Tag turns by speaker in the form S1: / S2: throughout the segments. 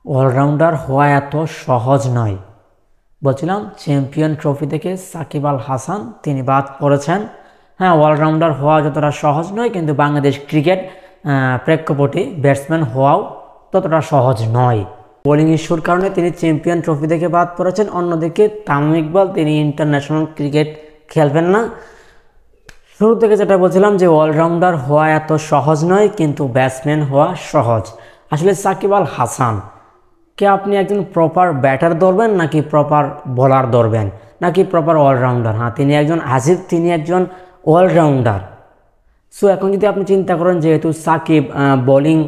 S1: Allrounder হওয়া এত সহজ নয়। বলছিলাম চ্যাম্পিয়ন ট্রফি থেকে সাকিব আল হাসান তিনি বাদ পড়েছেন। হ্যাঁ, অলরাউন্ডার হওয়া যতটা সহজ নয়, কিন্তু বাংলাদেশ ক্রিকেট প্রেক্ষাপটে ব্যাটসম্যান হওয়াও ততটা সহজ নয়। বোলিং ইস্যুর কারণে তিনি চ্যাম্পিয়ন ট্রফি থেকে বাদ পড়েছেন। অন্যদিকে তামিম ইকবাল তিনি ইন্টারন্যাশনাল ক্রিকেট খেলবেন না। শুরু থেকে যেটা বলছিলাম যে অলরাউন্ডার হওয়া এত সহজ নয়, কিন্তু ব্যাটসম্যান হওয়া সহজ। আসলে সাকিব আল হাসান কে আপনি একজন প্রপার ব্যাটার ধরবেন, নাকি প্রপার বোলার ধরবেন, নাকি প্রপার অলরাউন্ডার? হ্যাঁ, তিনি একজন আজিব, তিনি একজন অলরাউন্ডার। সো এখন যদি আপনি চিন্তা করেন যেহেতু সাকিব বোলিং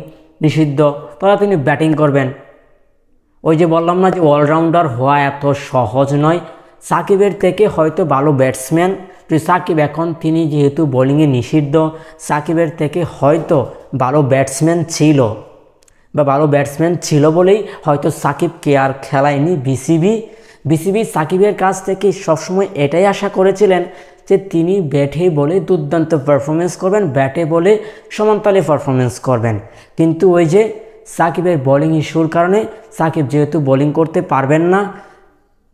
S1: নিষিদ্ধ, তাহলে তিনি ব্যাটিং করবেন। ওই যে বললাম না যে অলরাউন্ডার হওয়া এত সহজ নয়। সাকিবের থেকে হয়তো ভালো ব্যাটসম্যান, যে সাকিব এখন তিনি যেহেতু বোলিংয়ে নিষিদ্ধ, সাকিবের থেকে হয়তো ভালো ব্যাটসম্যান ছিল, বা ভালো ব্যাটসম্যান ছিল বলেই হয়তো সাকিবকে আর খেলায়নি বিসিবি সাকিবের কাছ থেকে সবসময় এটাই আশা করেছিলেন যে তিনি ব্যাটে বলে দুর্দান্ত পারফরমেন্স করবেন, ব্যাটে বলে সমানতালে পারফরমেন্স করবেন। কিন্তু ওই যে সাকিবের বোলিং ইস্যুর কারণে সাকিব যেহেতু বোলিং করতে পারবেন না,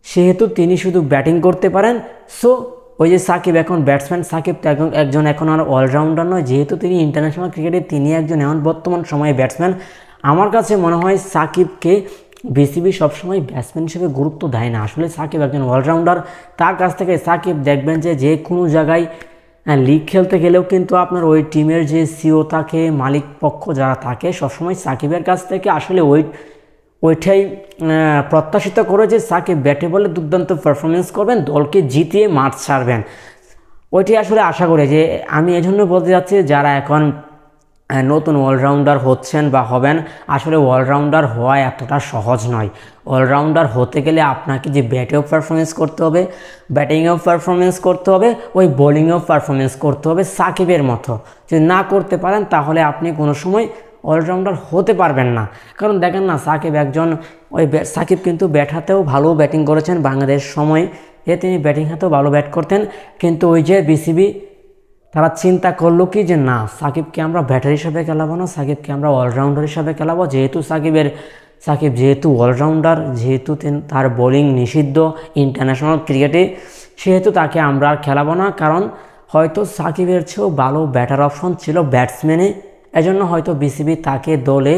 S1: সেহেতু তিনি শুধু ব্যাটিং করতে পারেন। সো ওই যে সাকিব এখন ব্যাটসম্যান, সাকিব তো একজন এখন আর অলরাউন্ডার নয়, যেহেতু তিনি ইন্টারন্যাশনাল ক্রিকেটে তিনি একজন এখন বর্তমান সময়ে ব্যাটসম্যান। আমার কাছে মনে হয় সাকিবকে বিসিবি সবসময় ব্যাটসম্যান হিসেবে গুরুত্ব দেয় না। আসলে সাকিব একজন অলরাউন্ডার। তার কাছ থেকে সাকিব দেখবেন যে কোনো জায়গায় লিগ খেলতে গেলেও কিন্তু আপনার ওই টিমের যে সিও থাকে, মালিক পক্ষ যারা থাকে, সবসময় সাকিবের কাছ থেকে আসলে ওইটাই প্রত্যাশিত করে যে সাকিব ব্যাটে বলে দুর্দান্ত পারফরমেন্স করবেন, দলকে জিতিয়ে মাঠ ছাড়বেন। ওইটাই আসলে আশা করে। যে আমি এজন্য বলতে যাচ্ছি যারা এখন নতুন অলরাউন্ডার হচ্ছেন বা হবেন, আসলে অলরাউন্ডার হওয়া এতটা সহজ নয়। অলরাউন্ডার হতে গেলে আপনাকে যে ব্যাটেও পারফরমেন্স করতে হবে, ব্যাটিংয়েও পারফরমেন্স করতে হবে, ওই বোলিংয়েও পারফরমেন্স করতে হবে সাকিবের মতো। যদি না করতে পারেন তাহলে আপনি কোনো সময় অলরাউন্ডার হতে পারবেন না। কারণ দেখেন না, সাকিব কিন্তু ব্যাট হাতেও ভালো ব্যাটিং করেছেন বাংলাদেশ সময়, তিনি ব্যাটিং হাতেও ভালো ব্যাট করতেন। কিন্তু ওই যে বিসিবি তারা চিন্তা করলো কি যে না, সাকিবকে আমরা ব্যাটার হিসাবে খেলাবো না, সাকিবকে আমরা অলরাউন্ডার হিসাবে খেলাবো। যেহেতু সাকিব যেহেতু অলরাউন্ডার, যেহেতু তার বোলিং নিষিদ্ধ ইন্টারন্যাশনাল ক্রিকেটে, সেহেতু তাকে আমরা আর খেলাবো না। কারণ হয়তো সাকিবের চেয়েও ভালো ব্যাটার অপশন ছিল ব্যাটসম্যানে, এজন্য হয়তো বিসিবি তাকে দলে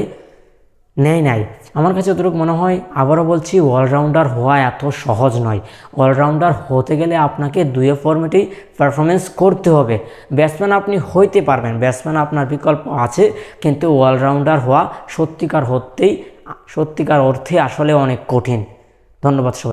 S1: নেয় নাই। আমার কাছে যতটুকু মনে হয়, আবারও বলছি, অলরাউন্ডার হওয়া এত সহজ নয়। অলরাউন্ডার হতে গেলে আপনাকে দুয়ে ফরম্যাটেই পারফরমেন্স করতে হবে। ব্যাটসম্যান আপনি হইতে পারবেন, ব্যাটসম্যান আপনার বিকল্প আছে, কিন্তু অলরাউন্ডার হওয়া সত্যিকার অর্থে আসলে অনেক কঠিন। ধন্যবাদ সবাই।